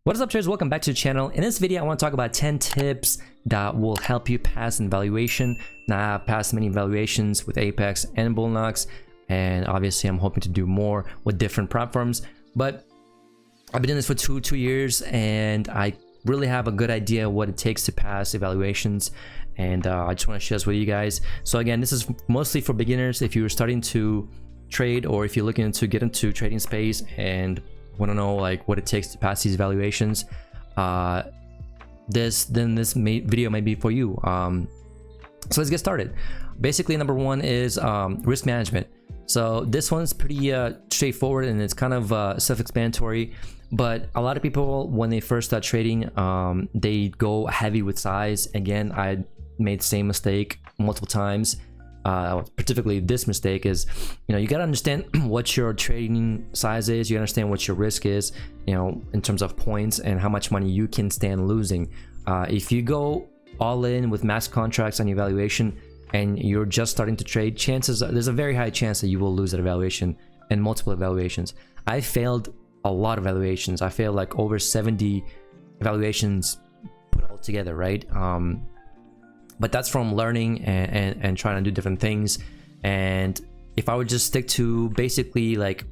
What is up, traders? Welcome back to the channel. In this video, I want to talk about 10 tips that will help you pass an evaluation. Now, I've passed many evaluations with Apex and Bullnox, and obviously I'm hoping to do more with different platforms. But I've been doing this for two years, and I really have a good idea what it takes to pass evaluations, and I just want to share this with you guys. So again, this is mostly for beginners. If you're starting to trade, or if you're looking to get into trading space and want to know like what it takes to pass these evaluations, this video may be for you. So let's get started. Basically, number one is risk management. So this one's pretty straightforward, and it's kind of self-explanatory, but a lot of people, when they first start trading, they go heavy with size. Again, I made the same mistake multiple times. Particularly this mistake is, you got to understand what your trading size is. You understand what your risk is, in terms of points and how much money you can stand losing. If you go all in with max contracts on your evaluation and you're just starting to trade, there's a very high chance that you will lose that evaluation and multiple evaluations. I failed a lot of evaluations. I failed like over 70 evaluations put all together, right? But that's from learning and trying to do different things. And if I would just stick to basically like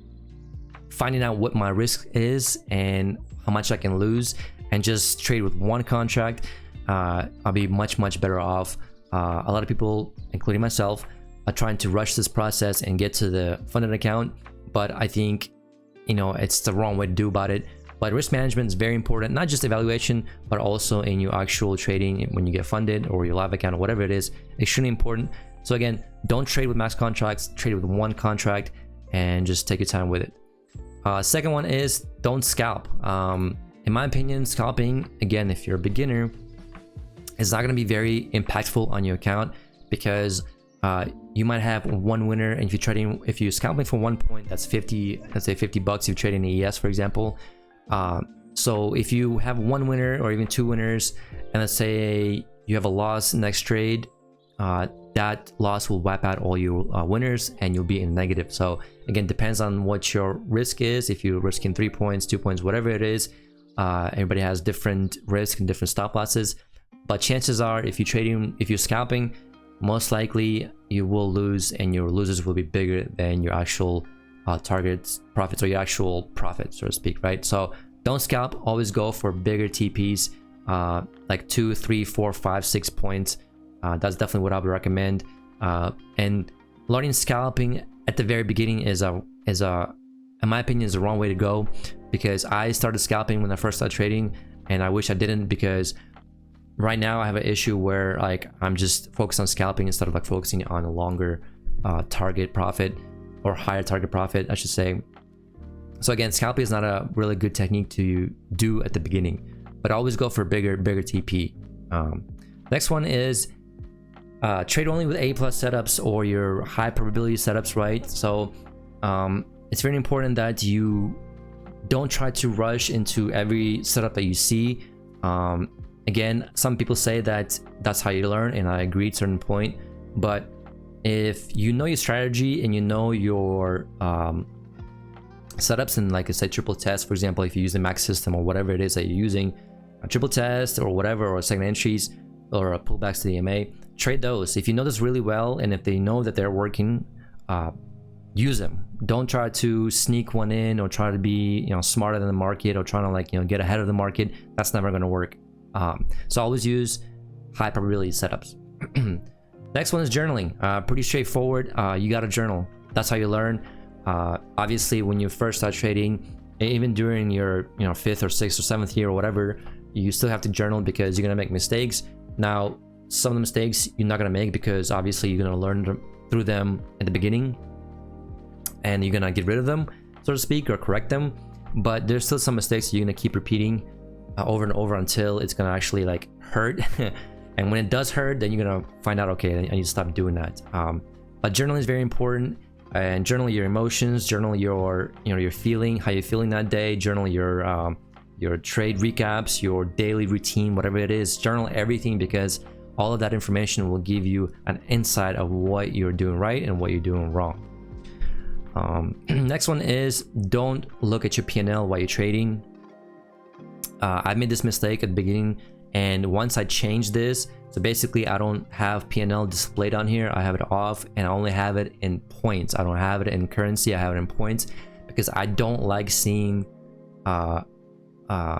finding out what my risk is and how much I can lose, and just trade with one contract, I'll be much better off. A lot of people, including myself, are trying to rush this process and get to the funded account, but I think it's the wrong way to do about it. But risk management is very important, not just evaluation, but also in your actual trading when you get funded, or your live account, or whatever it is. Extremely important. So again, don't trade with max contracts, trade with one contract, and just take your time with it. Second one is don't scalp. In my opinion, scalping, again, if you're a beginner, is not going to be very impactful on your account, because you might have one winner, and if you're scalping for 1 point, that's 50, let's say 50 bucks. If you're trading AES, for example. So if you have one winner or even two winners, and let's say you have a loss next trade, that loss will wipe out all your winners, and you'll be in negative. So again, depends on what your risk is. If you're risking 3 points, 2 points, whatever it is, everybody has different risk and different stop losses. But chances are, if you're scalping, most likely you will lose, and your losers will be bigger than your actual targets profits, or your actual profit, so to speak, right? So don't scalp. Always go for bigger TPs, like 2, 3, 4, 5, 6 points. That's definitely what I would recommend. And learning scalping at the very beginning is in my opinion, is the wrong way to go, because I started scalping when I first started trading, and I wish I didn't, because right now I have an issue where like I'm just focused on scalping instead of like focusing on a longer target profit, or higher target profit, I should say. So again, scalping is not a really good technique to do at the beginning, but always go for bigger TP. Next one is trade only with A+ setups, or your high probability setups, right? So it's very important that you don't try to rush into every setup that you see. Again, some people say that that's how you learn, and I agree at a certain point, but if you know your strategy and you know your setups, and like I said, triple test, for example, if you use the max system or whatever it is that you're using, a triple test or whatever, or second entries, or a pullbacks to the EMA, trade those. If you know this really well, and if they know that they're working, use them. Don't try to sneak one in, or try to be smarter than the market, or trying to like get ahead of the market. That's never going to work. So always use high probability setups. Next one is journaling. Pretty straightforward. You got to journal. That's how you learn. Obviously, when you first start trading, even during your 5th or 6th or 7th year or whatever, you still have to journal, because you're gonna make mistakes. Now, some of the mistakes you're not gonna make, because obviously you're gonna learn through them at the beginning, and you're gonna get rid of them, so to speak, or correct them. But there's still some mistakes you're gonna keep repeating over and over until it's gonna actually like hurt. And when it does hurt, then you're gonna find out, okay, I need to stop doing that. But journaling is very important, and journal your emotions, journal your your feeling, how you're feeling that day, journal your trade recaps, your daily routine, whatever it is. Journal everything, because all of that information will give you an insight of what you're doing right and what you're doing wrong. Next one is don't look at your P&L while you're trading. I made this mistake at the beginning, and once I changed this, so basically I don't have PNL displayed on here, I have it off, and I only have it in points. I don't have it in currency, I have it in points, because I don't like seeing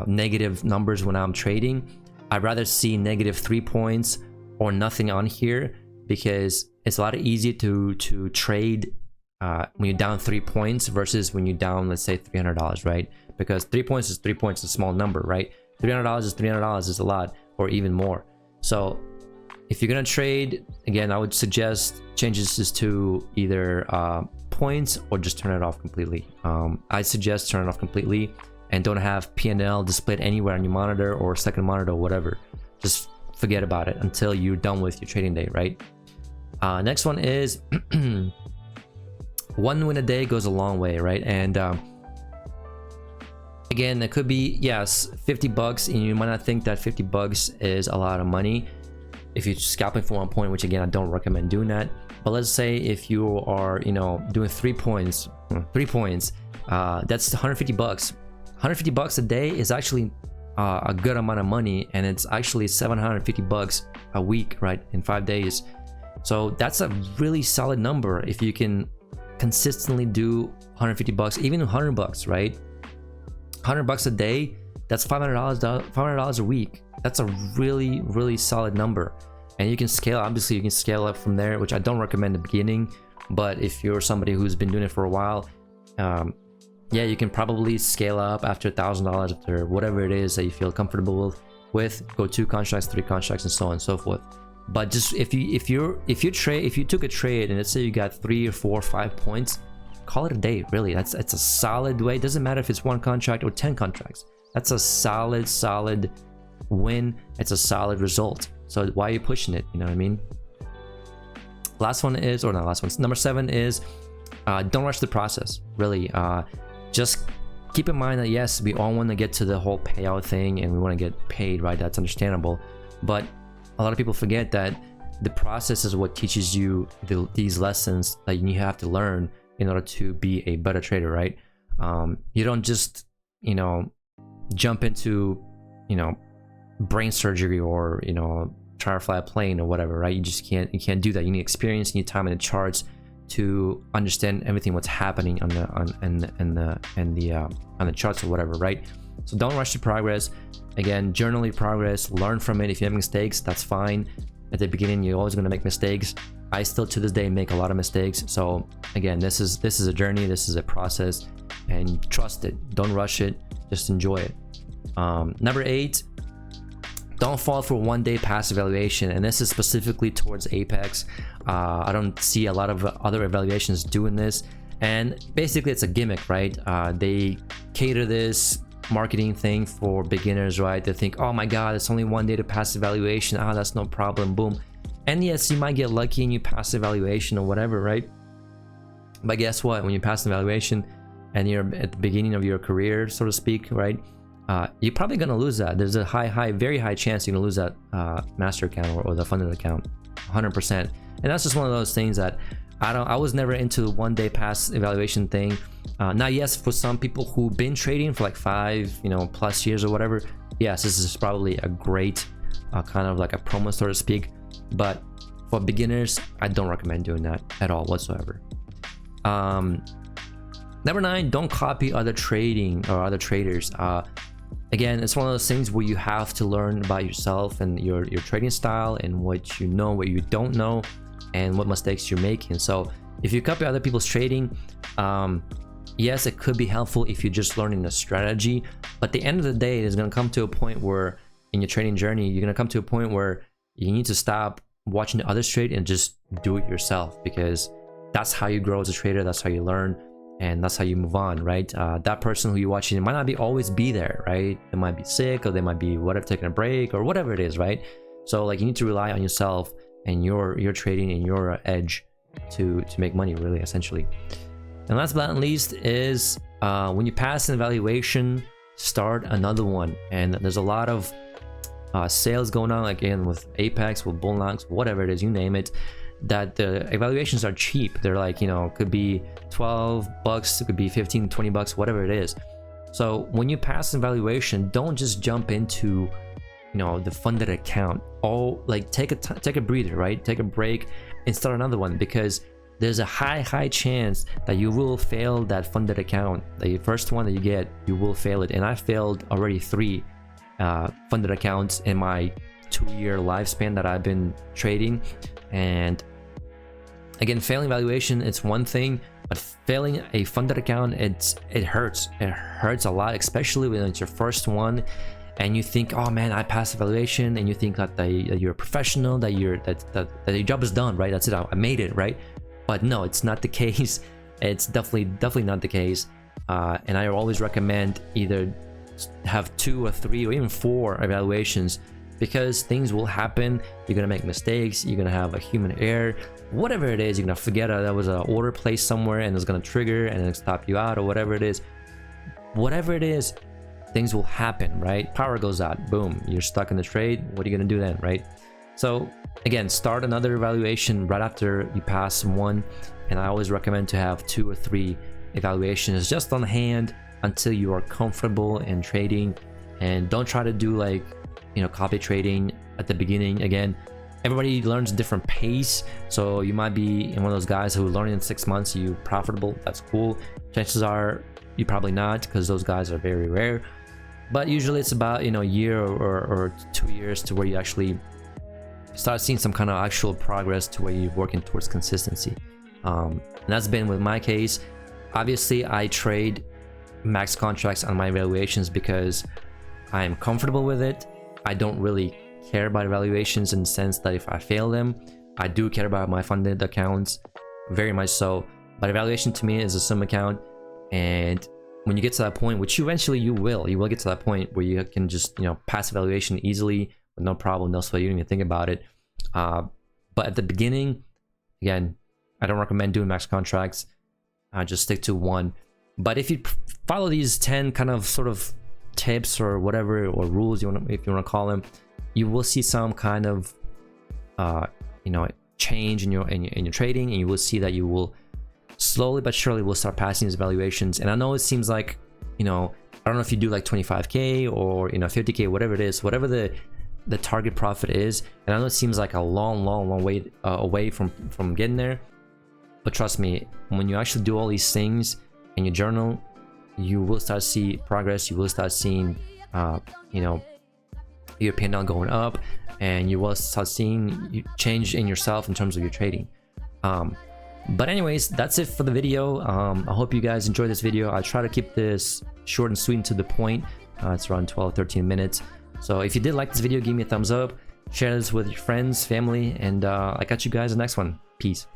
negative numbers when I'm trading. I'd rather see -3 points or nothing on here, because it's a lot easier to trade when you're down 3 points versus when you're down, let's say, $300, right? Because 3 points is 3 points, a small number, right? $300 is $300, is a lot, or even more. So if you're gonna trade, again, I would suggest changes this to either points or just turn it off completely. I suggest turn it off completely and don't have PNL displayed anywhere on your monitor or second monitor or whatever. Just forget about it until you're done with your trading day, right? Next one is one win a day goes a long way, right? And again, it could be, yes, 50 bucks, and you might not think that 50 bucks is a lot of money if you're scalping for 1 point, which again, I don't recommend doing that. But let's say if you are, you know, doing 3 points, that's 150 bucks. 150 bucks a day is actually a good amount of money, and it's actually 750 bucks a week, right, in 5 days. So that's a really solid number if you can consistently do 150 bucks, even 100 bucks, right? 100 bucks a day, that's $500 a week. That's a really solid number, and you can scale. Obviously you can scale up from there, which I don't recommend in the beginning, but if you're somebody who's been doing it for a while, yeah, you can probably scale up after $1,000, after whatever it is that you feel comfortable with. Go 2 contracts, 3 contracts, and so on and so forth. But just if you took a trade and let's say you got 3 or 4 or 5 points, call it a day. Really, it's a solid way. It doesn't matter if it's 1 contract or 10 contracts. That's a solid win. It's a solid result. So why are you pushing it? You know what I mean? Last one is, or not last one, number 7 is don't rush the process. Really, just keep in mind that yes, we all want to get to the whole payout thing and we want to get paid, right? That's understandable, but a lot of people forget that the process is what teaches you these lessons that you have to learn in order to be a better trader, right? You don't just, you know, jump into, you know, brain surgery or, you know, try to fly a plane or whatever, right? You just can't do that. You need experience, you need time in the charts to understand everything what's happening on the charts or whatever, right? So don't rush the progress. Again, journal your progress, learn from it. If you have mistakes, that's fine. At the beginning, you're always going to make mistakes. I still to this day make a lot of mistakes. So again, this is a journey, this is a process, and trust it. Don't rush it, just enjoy it. Number 8, don't fall for 1-day passive evaluation, and this is specifically towards Apex. I don't see a lot of other evaluations doing this, and basically it's a gimmick, right? They cater this marketing thing for beginners, right? They think, oh my god, it's only 1 day to pass evaluation, that's no problem, boom. And yes, you might get lucky and you pass evaluation or whatever, right? But guess what? When you pass an evaluation and you're at the beginning of your career, so to speak, right, you're probably gonna lose that. There's a very high chance you're gonna lose that master account or the funded account, 100%. And that's just one of those things that I was never into the 1-day pass evaluation thing. Now, yes, for some people who've been trading for like 5, you know, plus years or whatever, yes, this is probably a great kind of like a promo, so to speak. But for beginners, I don't recommend doing that at all whatsoever. Number 9, don't copy other trading or other traders. Again, it's one of those things where you have to learn about yourself and your trading style and what you know, what you don't know, and what mistakes you're making. So if you copy other people's trading, yes, it could be helpful if you're just learning a strategy, but at the end of the day, it's going to come to a point where in your trading journey, you're going to come to a point where you need to stop watching the others trade and just do it yourself, because that's how you grow as a trader, that's how you learn, and that's how you move on, right? That person who you're watching, it might not always be there, right? They might be sick, or they might be whatever, taking a break or whatever it is, right? So like you need to rely on yourself and your trading and your edge to make money, really, essentially. And last but not least is when you pass an evaluation, start another one. And there's a lot of sales going on, like again with Apex, with Bullnox, whatever it is, you name it, that the evaluations are cheap. They're like, you know, could be 12 bucks, it could be 15, 20 bucks, whatever it is. So when you pass an evaluation, don't just jump into, you know, the funded account. Like take a breather, right? Take a break and start another one, because there's a high chance that you will fail that funded account. The first one that you get, you will fail it. And I failed already 3 funded accounts in my 2-year lifespan that I've been trading. And again, failing valuation, it's one thing, but failing a funded account, it hurts a lot, especially when it's your first one and you think, oh man, I passed evaluation, and you think that you're a professional, that your job is done, right? That's it, I made it, right? But no, it's not the case. It's definitely not the case. And I always recommend either have 2 or 3 or even 4 evaluations, because things will happen. You're gonna make mistakes, you're gonna have a human error, whatever it is. You're gonna forget that was an order placed somewhere and it's gonna trigger and then stop you out, or whatever it is. Whatever it is, things will happen, right? Power goes out, boom, you're stuck in the trade. What are you gonna do then, right? So again, start another evaluation right after you pass one, and I always recommend to have 2 or 3 evaluations just on hand until you are comfortable in trading. And don't try to do, like, you know, copy trading at the beginning. Again, everybody learns a different pace, so you might be one of those guys who learn in 6 months, you profitable, that's cool. Chances are you probably not, because those guys are very rare. But usually it's about, you know, a year or 2 years to where you actually start seeing some kind of actual progress, to where you're working towards consistency. And that's been with my case. Obviously, I trade max contracts on my evaluations because I am comfortable with it. I don't really care about evaluations in the sense that if I fail them, I do care about my funded accounts, very much so. But evaluation to me is a sim account, and when you get to that point, which eventually you will get to that point where you can just, you know, pass evaluation easily with no problem, no sweat, you don't even think about it. But at the beginning, again, I don't recommend doing max contracts. Just stick to 1. But if you follow these 10 kind of sort of tips or whatever, or rules, if you want to call them, you will see some kind of you know, change in your trading, and you will see that you will slowly but surely will start passing these evaluations. And I know it seems like, you know, I don't know if you do like 25k or, you know, 50k, whatever it is, whatever the target profit is. And I know it seems like a long way away from getting there, but trust me, when you actually do all these things and you journal, you will start to see progress. You will start seeing you know, your P&L going up, and you will start seeing change in yourself in terms of your trading. But anyways, that's it for the video. I hope you guys enjoyed this video. I try to keep this short and sweet and to the point. It's around 12-13 minutes. So if you did like this video, give me a thumbs up, share this with your friends, family, and I catch you guys in the next one. Peace.